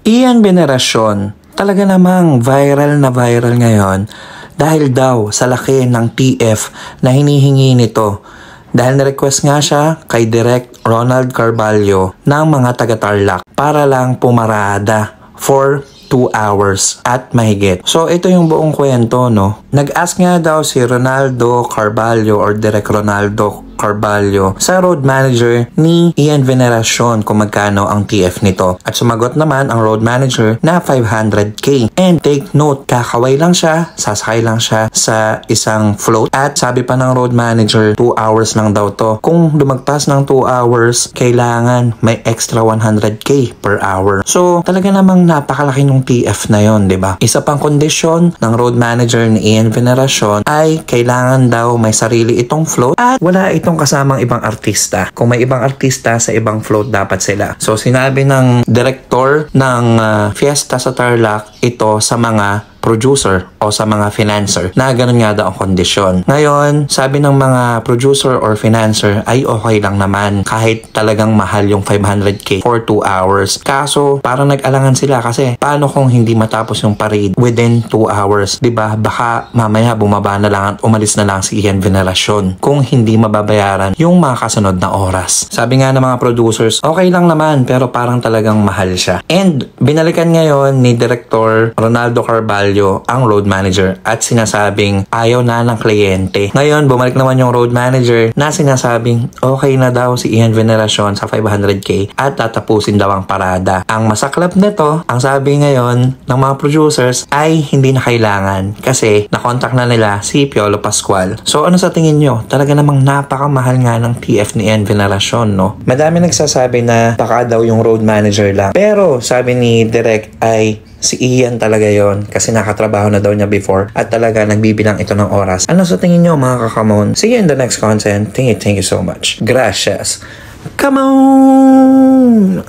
Ian Veneracion, talaga namang viral na viral ngayon dahil daw sa laki ng TF na hinihingi nito. Dahil na-request nga siya kay Direct Ronald Carvalho ng mga taga-Tarlac para lang pumarada for 2 hours at mahigit. So ito yung buong kwento, no? Nag-ask nga daw si Ronaldo Carvalho or Direct Ronaldo Carvalho sa road manager ni Ian Veneracion kung magkano ang TF nito. At sumagot naman ang road manager na 500k. And take note, kakaway lang siya, sasakay lang siya sa isang float. At sabi pa ng road manager, 2 hours lang daw to. Kung lumagpas ng 2 hours, kailangan may extra 100k per hour. So talaga namang napakalaki ng TF na yon, di ba? Isa pang kondisyon ng road manager ni Ian Veneracion ay kailangan daw may sarili itong float at wala itong kasamang ibang artista. Kung may ibang artista sa ibang float, dapat sila. So sinabi ng director ng fiesta sa Tarlac ito sa mga producer o sa mga financer na ganun nga daw ang kondisyon. Ngayon, sabi ng mga producer or financer ay okay lang naman kahit talagang mahal yung 500k for 2 hours. Kaso, parang nag-alangan sila kasi paano kung hindi matapos yung parade within 2 hours? Diba? Baka mamaya bumaba na lang at umalis na lang si Ian Veneracion kung hindi mababayaran yung mga kasunod na oras. Sabi nga ng mga producers, okay lang naman pero parang talagang mahal siya. And binalikan ngayon ni Director Ronaldo Carvalho ang road manager at sinasabing ayaw na ng kliyente. Ngayon, bumalik naman yung road manager na sinasabing okay na daw si Ian Veneracion sa 500k at tatapusin daw ang parada. Ang masaklap nito, ang sabi ngayon ng mga producers ay hindi na kailangan kasi nakontak na nila si Piolo Pascual. So ano sa tingin nyo? Talaga namang napakamahal nga ng TF ni Ian Veneracion, no? Madami nagsasabi na baka daw yung road manager lang. Pero sabi ni Direk ay si Ian talaga yon kasi nakatrabaho na daw niya before at talaga nagbibilang ito ng oras. Ano sa tingin nyo mga kakamon? See you in the next content. Thank you so much. Gracias. Come on!